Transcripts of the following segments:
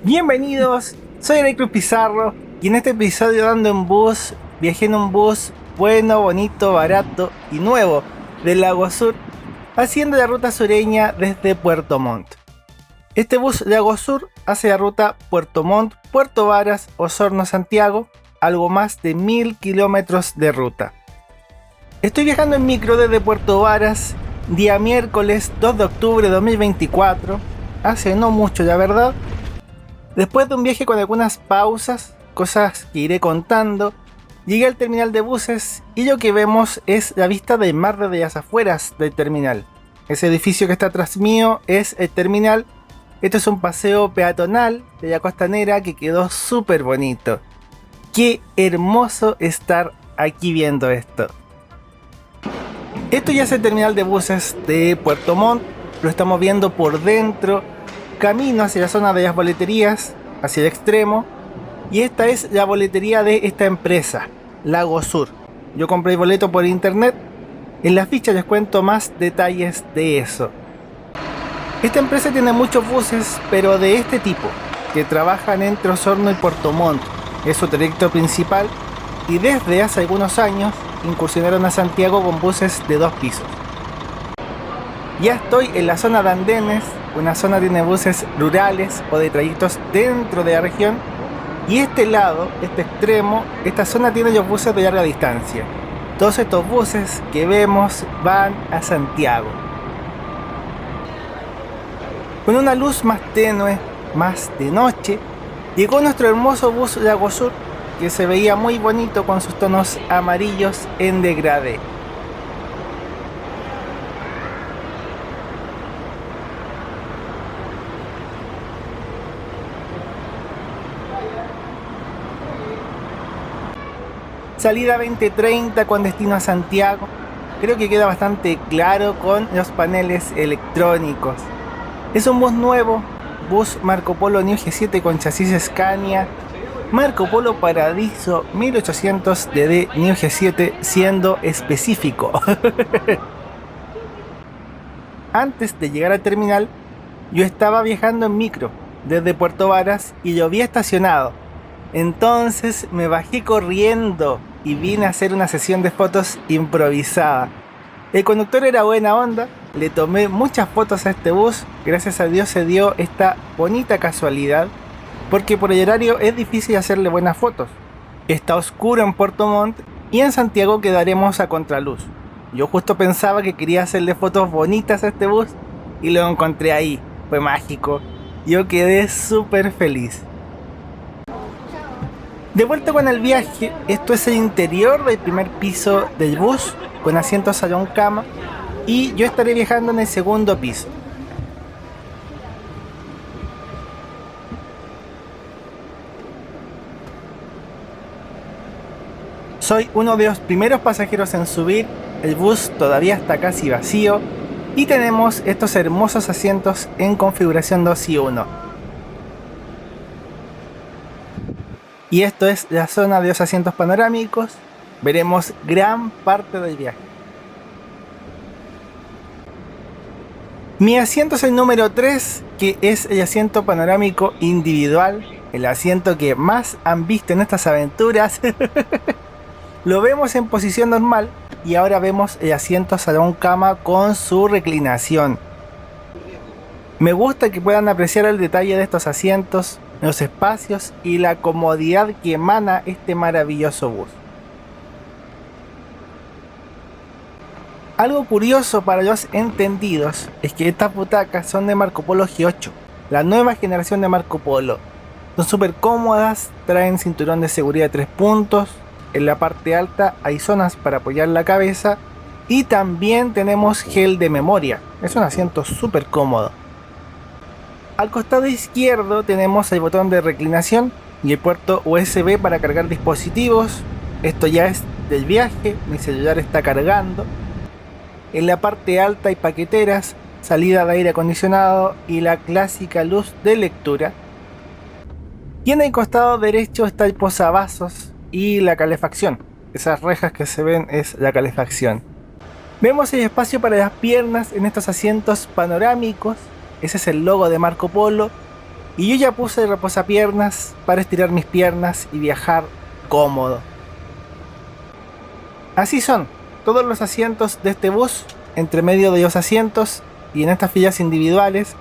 Bienvenidos, soy Electro Pizarro y en este episodio de Ando en Bus, viajé en un bus bueno, bonito, barato y nuevo del Lago Sur, haciendo la ruta sureña desde Puerto Montt. Este bus de Lago Sur hace la ruta Puerto Montt, Puerto Varas, Osorno, Santiago, algo más de 1000 kilómetros de ruta. Estoy viajando en micro desde Puerto Varas, día miércoles 2 de octubre de 2024, hace no mucho la verdad. Después de un viaje con algunas pausas, cosas que iré contando, llegué al terminal de buses y lo que vemos es la vista del mar desde las afueras del terminal. Ese edificio que está atrás mío es el terminal. Esto es un paseo peatonal de la costanera que quedó súper bonito. Qué hermoso estar aquí viendo esto. Esto ya es el terminal de buses de Puerto Montt, lo estamos viendo por dentro. Camino hacia la zona de las boleterías, hacia el extremo, y esta es la boletería de esta empresa, Lago Sur. Yo compré el boleto por internet, en la ficha les cuento más detalles de eso. Esta empresa tiene muchos buses, pero de este tipo, que trabajan entre Osorno y Puerto Montt, es su trayecto principal, y desde hace algunos años incursionaron a Santiago con buses de 2 pisos. Ya estoy en la zona de andenes, una zona tiene buses rurales o de trayectos dentro de la región, y este lado, este extremo, esta zona tiene los buses de larga distancia. Todos estos buses que vemos van a Santiago. Con una luz más tenue, más de noche, llegó nuestro hermoso bus Lago Sur, que se veía muy bonito con sus tonos amarillos en degradé. Salida 20:30 con destino a Santiago. Creo que queda bastante claro con los paneles electrónicos. Es un bus nuevo, bus Marco Polo New G7 con chasis Scania, Marco Polo Paradiso 1800 DD New G7 siendo específico. Antes de llegar al terminal, yo estaba viajando en micro desde Puerto Varas y lo vi estacionado. Entonces me bajé corriendo y vine a hacer una sesión de fotos improvisada. El conductor era buena onda, le tomé muchas fotos a este bus, gracias a Dios se dio esta bonita casualidad, porque por el horario es difícil hacerle buenas fotos. Está oscuro en Puerto Montt y en Santiago quedaremos a contraluz. Yo justo pensaba que quería hacerle fotos bonitas a este bus y lo encontré ahí, fue mágico. Yo quedé súper feliz. De vuelta con el viaje, esto es el interior del primer piso del bus, con asientos salón cama, y yo estaré viajando en el segundo piso. Soy uno de los primeros pasajeros en subir, el bus todavía está casi vacío, y tenemos estos hermosos asientos en configuración 2 y 1. Y esto es la zona de los asientos panorámicos. Veremos gran parte del viaje. Mi asiento es el número 3, que es el asiento panorámico individual, el asiento que más han visto en estas aventuras. Lo vemos en posición normal y ahora vemos el asiento salón cama con su reclinación. Me gusta que puedan apreciar el detalle de estos asientos, los espacios y la comodidad que emana este maravilloso bus. Algo curioso para los entendidos es que estas butacas son de Marco Polo G8, la nueva generación de Marco Polo. Son súper cómodas, traen cinturón de seguridad de 3 puntos, en la parte alta hay zonas para apoyar la cabeza y también tenemos gel de memoria. Es un asiento súper cómodo. Al costado izquierdo tenemos el botón de reclinación y el puerto USB para cargar dispositivos. Esto ya es del viaje, mi celular está cargando. En la parte alta hay paqueteras, salida de aire acondicionado y la clásica luz de lectura. Y en el costado derecho está el posavasos y la calefacción. Esas rejas que se ven es la calefacción. Vemos el espacio para las piernas en estos asientos panorámicos. Ese es el logo de Marco Polo. y yo ya puse el reposapiernas para estirar mis piernas y viajar cómodo. Así son todos los asientos de este bus, entre medio de los asientos y en estas filas individuales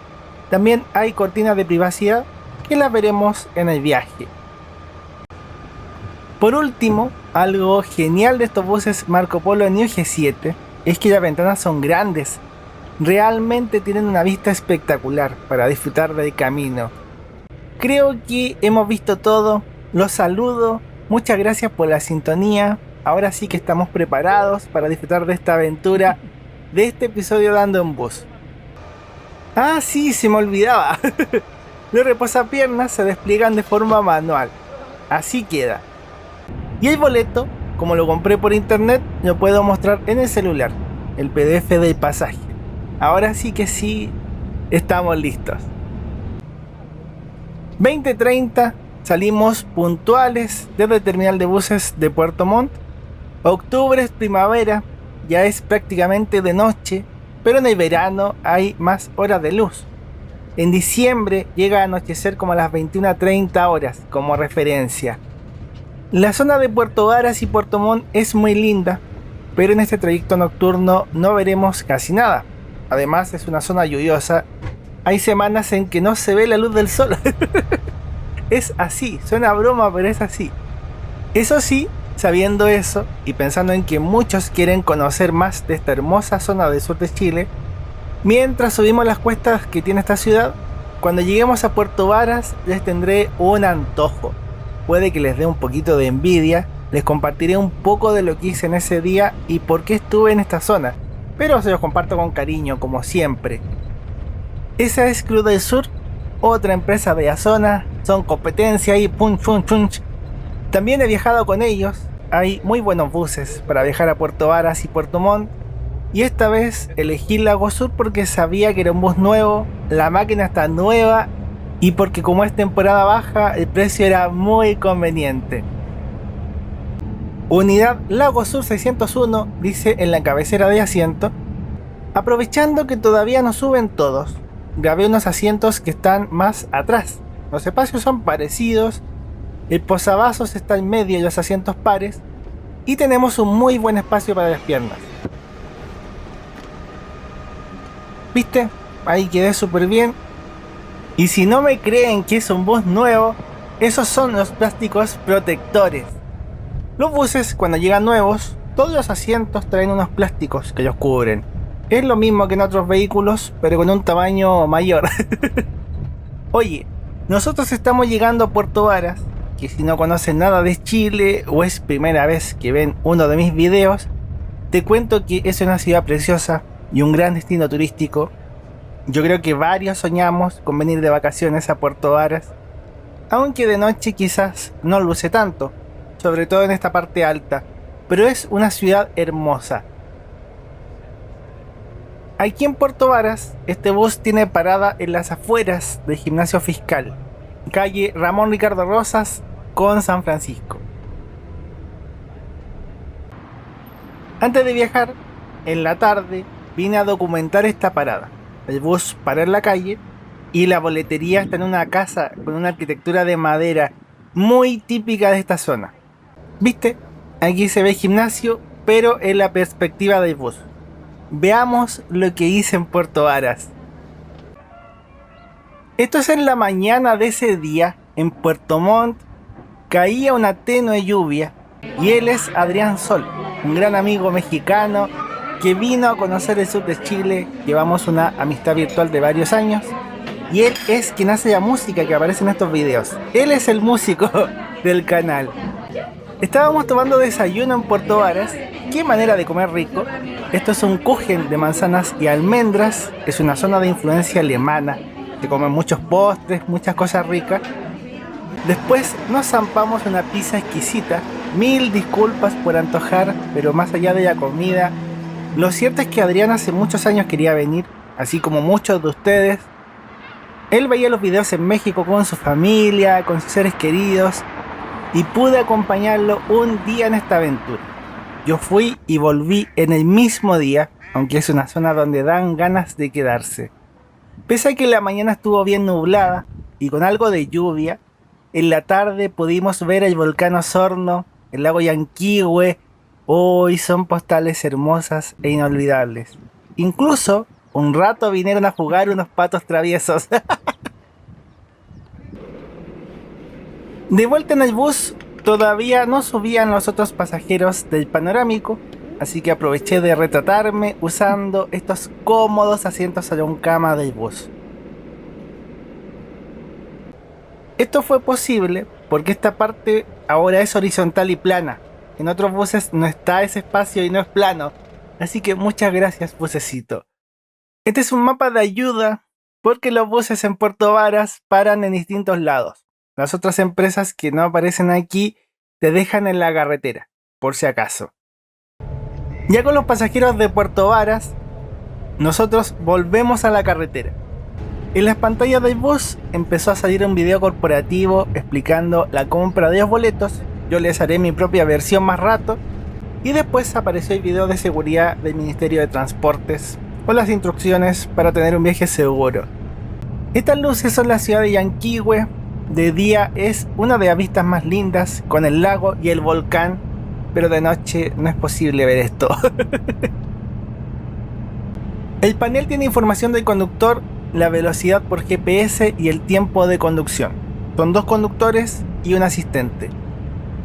también hay cortinas de privacidad que las veremos en el viaje. Por último, algo genial de estos buses Marco Polo New G7 es que las ventanas son grandes. Realmente tienen una vista espectacular para disfrutar del camino. Creo que hemos visto todo. Los saludo. Muchas gracias por la sintonía. Ahora sí que estamos preparados para disfrutar de esta aventura, de este episodio de Ando en Bus. Ah, sí, se me olvidaba. Los reposapiernas se despliegan de forma manual. Así queda. Y el boleto, como lo compré por internet, lo puedo mostrar en el celular, el PDF del pasaje. Ahora sí que sí, estamos listos. 20:30, salimos puntuales desde el terminal de buses de Puerto Montt. Octubre es primavera, ya es prácticamente de noche, pero en el verano hay más horas de luz. En diciembre llega a anochecer como a las 21:30 horas, como referencia. La zona de Puerto Varas y Puerto Montt es muy linda, pero en este trayecto nocturno no veremos casi nada. Además es una zona lluviosa, hay semanas en que no se ve la luz del sol. Es así, suena a broma, pero es así. Eso sí, sabiendo eso y pensando en que muchos quieren conocer más de esta hermosa zona del sur de Chile, mientras subimos las cuestas que tiene esta ciudad, cuando lleguemos a Puerto Varas les tendré un antojo. Puede que les dé un poquito de envidia, les compartiré un poco de lo que hice en ese día y por qué estuve en esta zona, pero se los comparto con cariño, como siempre. Esa es Club del Sur, otra empresa de la zona, son competencia y punch. También he viajado con ellos, hay muy buenos buses para viajar a Puerto Varas y Puerto Montt, y esta vez elegí Lago Sur porque sabía que era un bus nuevo, la máquina está nueva, y porque como es temporada baja, el precio era muy conveniente. Unidad Lago Sur 601, dice en la cabecera de asiento. Aprovechando que todavía no suben todos, grabé unos asientos que están más atrás. Los espacios son parecidos, el posavasos está en medio de los asientos pares, y tenemos un muy buen espacio para las piernas. ¿Viste? Ahí quedé súper bien. Y si no me creen que es un bus nuevo, esos son los plásticos protectores. Los buses, cuando llegan nuevos, todos los asientos traen unos plásticos que los cubren. Es lo mismo que en otros vehículos, pero con un tamaño mayor. Oye, nosotros estamos llegando a Puerto Varas, que si no conocen nada de Chile o es primera vez que ven uno de mis videos, te cuento que es una ciudad preciosa y un gran destino turístico. Yo creo que varios soñamos con venir de vacaciones a Puerto Varas, aunque de noche quizás no luce tanto, sobre todo en esta parte alta, pero es una ciudad hermosa. Aquí en Puerto Varas, este bus tiene parada en las afueras del Gimnasio Fiscal, calle Ramón Ricardo Rosas con San Francisco. Antes de viajar, en la tarde, vine a documentar esta parada. El bus para en la calle y la boletería está en una casa con una arquitectura de madera muy típica de esta zona. ¿Viste? Aquí se ve el gimnasio, pero en la perspectiva del bus. Veamos lo que hice en Puerto Varas. Esto es en la mañana de ese día en Puerto Montt. Caía una tenue lluvia y él es Adrián Sol, un gran amigo mexicano que vino a conocer el sur de Chile. Llevamos una amistad virtual de varios años y él es quien hace la música que aparece en estos videos. Él es el músico del canal. Estábamos tomando desayuno en Puerto Varas. Qué manera de comer rico. Esto es un kuchen de manzanas y almendras. Es una zona de influencia alemana. Se comen muchos postres, muchas cosas ricas. Después nos zampamos una pizza exquisita. Mil disculpas por antojar, pero más allá de la comida, lo cierto es que Adrián hace muchos años quería venir, así como muchos de ustedes. Él veía los videos en México con su familia, con sus seres queridos, y pude acompañarlo un día en esta aventura. Yo fui y volví en el mismo día, aunque es una zona donde dan ganas de quedarse. Pese a que la mañana estuvo bien nublada, y con algo de lluvia, en la tarde pudimos ver el volcán Osorno, el lago Yanquihue. Hoy son postales hermosas e inolvidables. Incluso un rato vinieron a jugar unos patos traviesos. De vuelta en el bus, todavía no subían los otros pasajeros del panorámico, así que aproveché de retratarme usando estos cómodos asientos salón cama del bus. Esto fue posible porque esta parte ahora es horizontal y plana. En otros buses no está ese espacio y no es plano, así que muchas gracias, bucecito. Este es un mapa de ayuda porque los buses en Puerto Varas paran en distintos lados. Las otras empresas que no aparecen aquí te dejan en la carretera, por si acaso. Ya con los pasajeros de Puerto Varas, nosotros volvemos a la carretera. En las pantallas del bus empezó a salir un video corporativo explicando la compra de los boletos. Yo les haré mi propia versión más rato. Y después apareció el video de seguridad del Ministerio de Transportes con las instrucciones para tener un viaje seguro. Estas luces son la ciudad de Yanquihue. De día es una de las vistas más lindas con el lago y el volcán, pero de noche no es posible ver esto. El panel tiene información del conductor, la velocidad por GPS y el tiempo de conducción. Son 2 conductores y un asistente.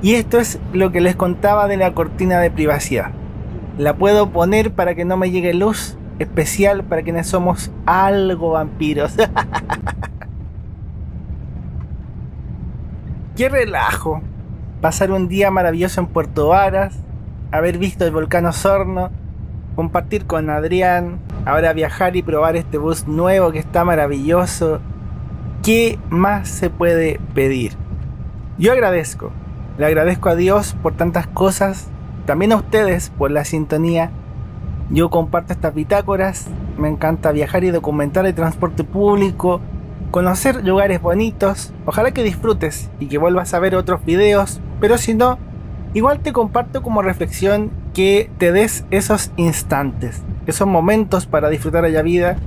Y esto es lo que les contaba de la cortina de privacidad. La puedo poner para que no me llegue luz, especial para quienes somos algo vampiros. ¡Qué relajo! Pasar un día maravilloso en Puerto Varas, haber visto el volcán Osorno, compartir con Adrián, ahora viajar y probar este bus nuevo que está maravilloso. ¿Qué más se puede pedir? Yo le agradezco a Dios por tantas cosas, también a ustedes por la sintonía. Yo comparto estas bitácoras, me encanta viajar y documentar el transporte público, conocer lugares bonitos. Ojalá que disfrutes y que vuelvas a ver otros videos, pero si no, igual te comparto como reflexión que te des esos instantes, esos momentos para disfrutar de la vida.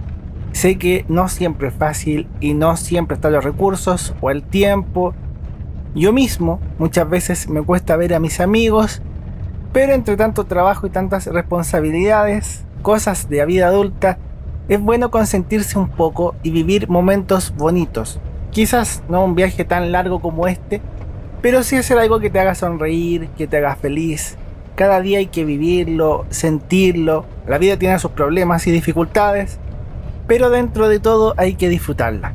Sé que no siempre es fácil y no siempre están los recursos o el tiempo. Yo mismo muchas veces me cuesta ver a mis amigos, pero entre tanto trabajo y tantas responsabilidades, cosas de la vida adulta, es bueno consentirse un poco y vivir momentos bonitos. Quizás no un viaje tan largo como este, pero sí hacer algo que te haga sonreír, que te haga feliz. Cada día hay que vivirlo, sentirlo. La vida tiene sus problemas y dificultades, pero dentro de todo hay que disfrutarla.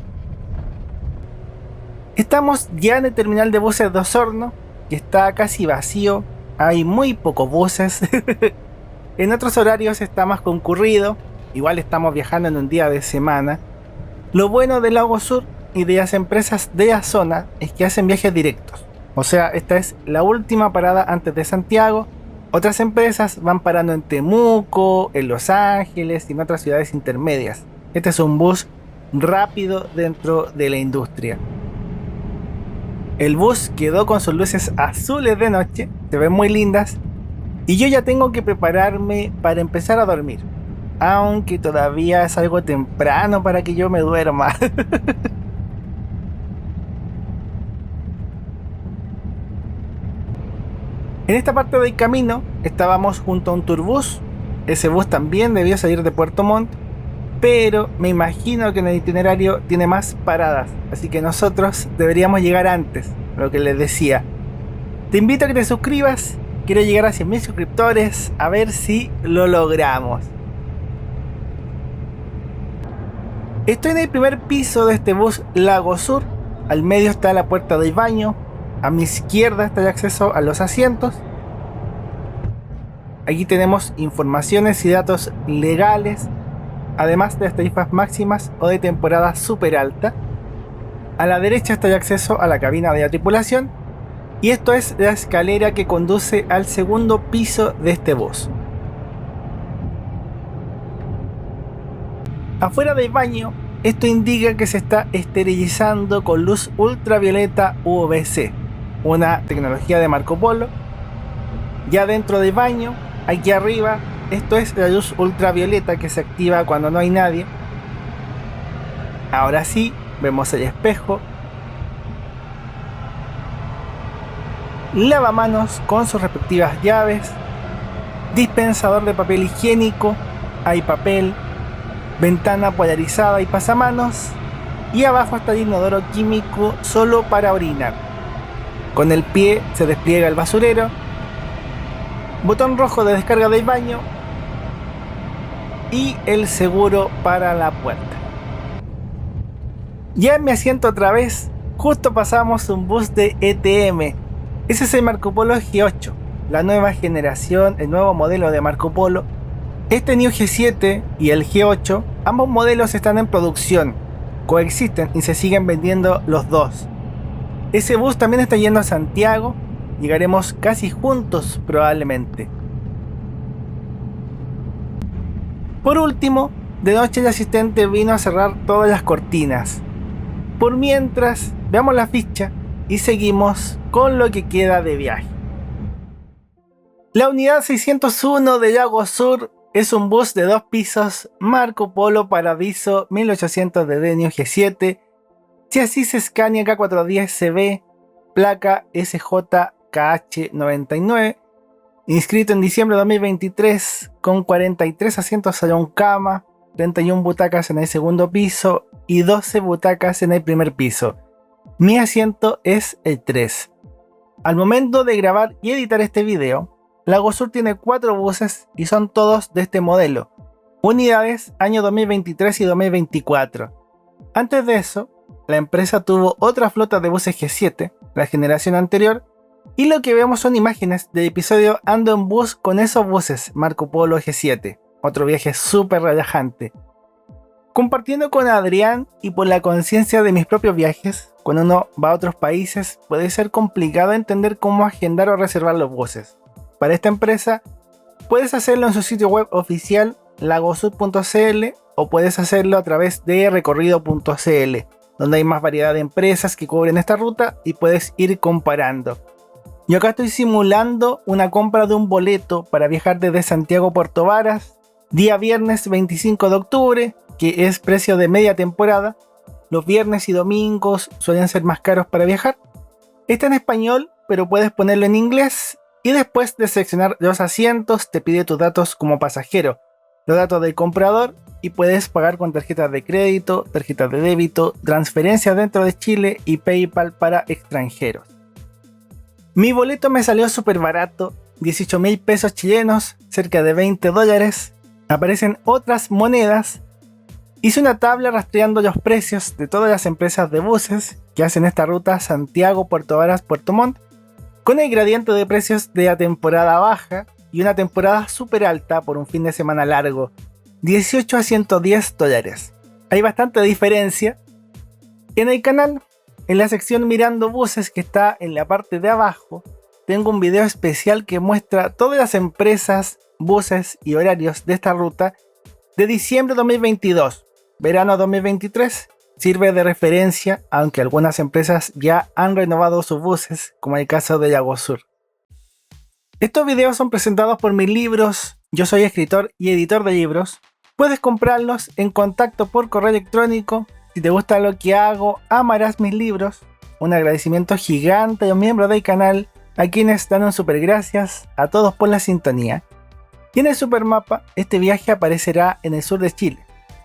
Estamos ya en el terminal de buses de Osorno, que está casi vacío. Hay muy pocos buses. En otros horarios está más concurrido. Igual estamos viajando en un día de semana. Lo bueno del Lago Sur y de las empresas de la zona es que hacen viajes directos. O sea, esta es la última parada antes de Santiago. Otras empresas van parando en Temuco, en Los Ángeles y en otras ciudades intermedias. Este es un bus rápido dentro de la industria. El bus quedó con sus luces azules de noche, se ven muy lindas, y yo ya tengo que prepararme para empezar a dormir, aunque todavía es algo temprano para que yo me duerma. En esta parte del camino estábamos junto a un turbús. Ese bus también debió salir de Puerto Montt, pero me imagino que en el itinerario tiene más paradas, así que nosotros deberíamos llegar antes, lo que les decía. Te invito a que te suscribas, quiero llegar a 100.000 suscriptores, a ver si lo logramos. Estoy en el primer piso de este bus Lago Sur, al medio está la puerta del baño, a mi izquierda está el acceso a los asientos. Aquí tenemos informaciones y datos legales, además de las tarifas máximas o de temporada super alta. A la derecha está el acceso a la cabina de la tripulación, y esto es la escalera que conduce al segundo piso de este bus. Afuera del baño, esto indica que se está esterilizando con luz ultravioleta UVC, una tecnología de Marco Polo. Ya dentro del baño, aquí arriba, esto es la luz ultravioleta que se activa cuando no hay nadie. Ahora sí, vemos el espejo, lavamanos con sus respectivas llaves, dispensador de papel higiénico, hay papel, ventana polarizada y pasamanos, y abajo está el inodoro químico solo para orinar. Con el pie se despliega el basurero, botón rojo de descarga del baño y el seguro para la puerta. Ya en mi asiento otra vez, justo pasamos un bus de ETM. Ese es el Marco Polo G8, la nueva generación, el nuevo modelo de Marco Polo. Este New G7 y el G8, ambos modelos están en producción, coexisten y se siguen vendiendo los dos. Ese bus también está yendo a Santiago, llegaremos casi juntos probablemente. Por último, de noche el asistente vino a cerrar todas las cortinas. Por mientras, veamos la ficha y seguimos con lo que queda de viaje. La unidad 601 de Lago Sur es un bus de 2 pisos Marco Polo Paradiso 1800DD New G7, chasis Scania K410CB, placa SJKH99, inscrito en diciembre de 2023, con 43 asientos salón cama, 31 butacas en el segundo piso y 12 butacas en el primer piso. Mi asiento es el 3. Al momento de grabar y editar este video, Lago Sur tiene 4 buses y son todos de este modelo, unidades año 2023 y 2024. Antes de eso, la empresa tuvo otra flota de buses G7, la generación anterior, y lo que vemos son imágenes del episodio Ando en bus con esos buses Marco Polo G7, otro viaje súper relajante. Compartiendo con Adrián y por la conciencia de mis propios viajes, cuando uno va a otros países puede ser complicado entender cómo agendar o reservar los buses. Para esta empresa, puedes hacerlo en su sitio web oficial lagosur.cl o puedes hacerlo a través de recorrido.cl, donde hay más variedad de empresas que cubren esta ruta y puedes ir comparando. Yo acá estoy simulando una compra de un boleto para viajar desde Santiago a Puerto Varas, día viernes 25 de octubre, que es precio de media temporada. Los viernes y domingos suelen ser más caros para viajar. Está en español, pero puedes ponerlo en inglés. Y después de seleccionar los asientos, te pide tus datos como pasajero, los datos del comprador, y puedes pagar con tarjetas de crédito, tarjetas de débito, transferencias dentro de Chile y PayPal para extranjeros. Mi boleto me salió súper barato, 18.000 pesos chilenos, cerca de $20. Aparecen otras monedas. Hice una tabla rastreando los precios de todas las empresas de buses que hacen esta ruta Santiago-Puerto Varas-Puerto Montt, con el gradiente de precios de la temporada baja y una temporada súper alta por un fin de semana largo, 18 a $110. Hay bastante diferencia. En el canal, en la sección mirando buses que está en la parte de abajo, tengo un video especial que muestra todas las empresas, buses y horarios de esta ruta de diciembre 2022, verano 2023. Sirve de referencia, aunque algunas empresas ya han renovado sus buses, como el caso de Lago Sur. Estos videos son presentados por mis libros. Yo soy escritor y editor de libros. Puedes comprarlos en contacto por correo electrónico. Si te gusta lo que hago, amarás mis libros. Un agradecimiento gigante a los miembros del canal, a quienes dan un super gracias, a todos por la sintonía. Y en el supermapa, este viaje aparecerá en el sur de Chile,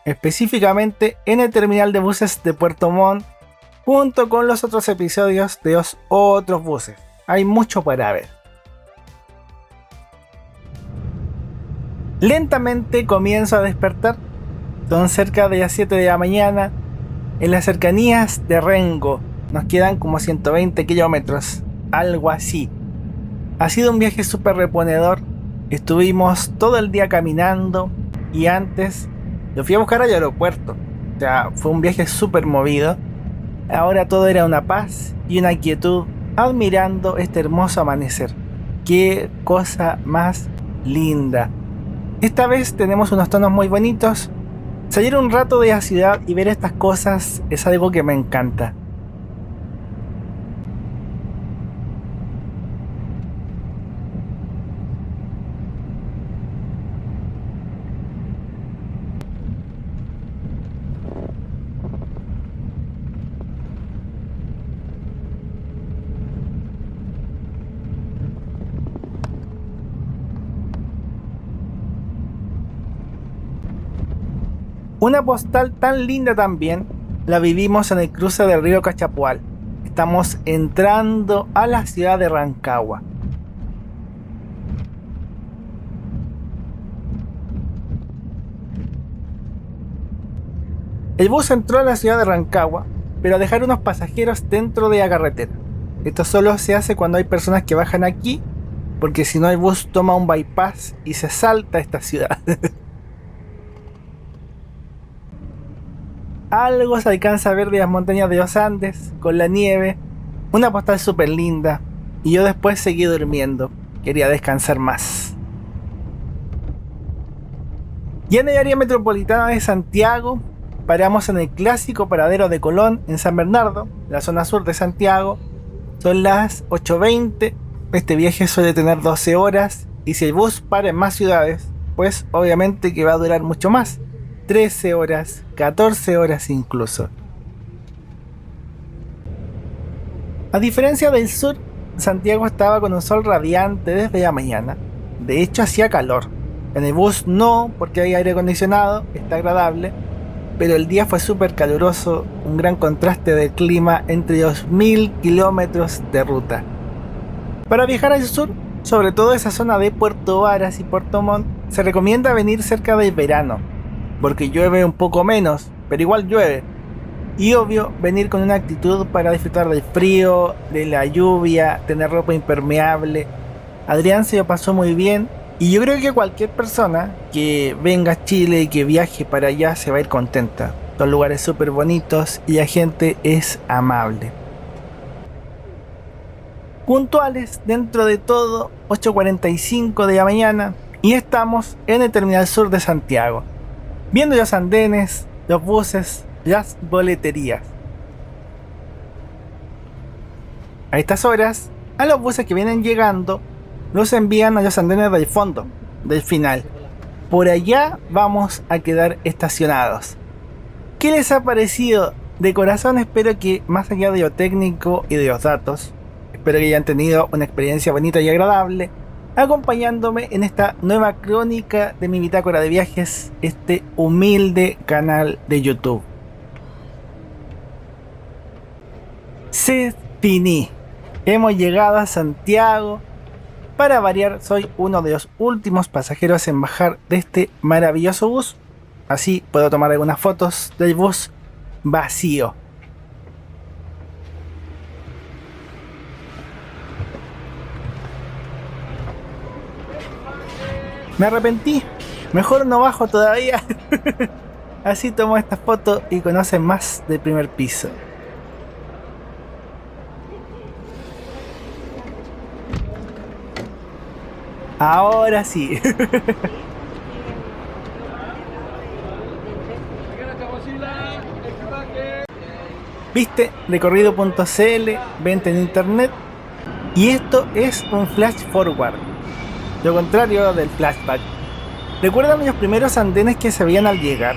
específicamente en el terminal de buses de Puerto Montt, junto con los otros episodios de los otros buses. Hay mucho para ver. Lentamente comienzo a despertar. Son cerca de las 7 de la mañana. En las cercanías de Rengo. Nos quedan como 120 kilómetros, algo así. Ha sido un viaje súper reponedor. Estuvimos todo el día caminando y antes lo fui a buscar al aeropuerto. O sea, fue un viaje súper movido. Ahora todo era una paz y una quietud, admirando este hermoso amanecer. ¡Qué cosa más linda! Esta vez tenemos unos tonos muy bonitos. Salir un rato de la ciudad y ver estas cosas es algo que me encanta. Una postal tan linda también la vivimos en el cruce del río Cachapual. Estamos entrando a la ciudad de Rancagua. El bus entró a la ciudad de Rancagua, pero a dejar unos pasajeros dentro de la carretera. Esto solo se hace cuando hay personas que bajan aquí, porque si no el bus toma un bypass y se salta a esta ciudad. Algo se alcanza a ver de las montañas de los Andes, con la nieve, una postal súper linda, y yo después seguí durmiendo, quería descansar más. Ya en el área metropolitana de Santiago, paramos en el clásico paradero de Colón, en San Bernardo, la zona sur de Santiago. Son las 8:20, este viaje suele tener 12 horas, y si el bus para en más ciudades, pues obviamente que va a durar mucho más. 13 horas, 14 horas incluso. A diferencia del sur, Santiago estaba con un sol radiante desde la mañana. De hecho hacía calor. En el bus no, porque hay aire acondicionado, está agradable, pero el día fue súper caluroso, un gran contraste de clima entre los 1000 kilómetros de ruta. Para viajar al sur, sobre todo esa zona de Puerto Varas y Puerto Montt, se recomienda venir cerca del verano, porque llueve un poco menos, pero igual llueve. Y obvio, venir con una actitud para disfrutar del frío, de la lluvia, tener ropa impermeable. Adrián se lo pasó muy bien, y yo creo que cualquier persona que venga a Chile y que viaje para allá se va a ir contenta. Son lugares súper bonitos y la gente es amable. Puntuales dentro de todo, 8:45 de la mañana, y estamos en el terminal sur de Santiago, viendo los andenes, los buses, las boleterías. A estas horas, a los buses que vienen llegando, los envían a los andenes del fondo, del final. Por allá vamos a quedar estacionados. ¿Qué les ha parecido? De corazón espero que, más allá de lo técnico y de los datos, espero que hayan tenido una experiencia bonita y agradable acompañándome en esta nueva crónica de mi bitácora de viajes, este humilde canal de YouTube. C'est fini. Hemos llegado a Santiago. Para variar, soy uno de los últimos pasajeros en bajar de este maravilloso bus. Así puedo tomar algunas fotos del bus vacío. Me arrepentí. Mejor no bajo todavía. Así tomo esta foto y conocen más del primer piso. Ahora sí. ¿Viste? Recorrido.cl, venta en internet. Y esto es un flash forward. Lo contrario del flashback. ¿Recuerdan los primeros andenes que se veían al llegar?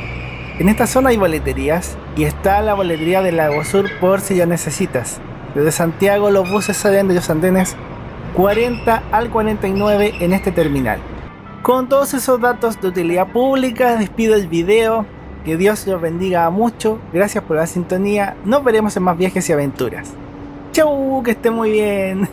En esta zona hay boleterías y está la boletería de Lago Sur por si ya necesitas. Desde Santiago los buses salen de los andenes 40 al 49 en este terminal. Con todos esos datos de utilidad pública despido el video. Que Dios los bendiga mucho. Gracias por la sintonía. Nos veremos en más viajes y aventuras. Chau, que esté muy bien.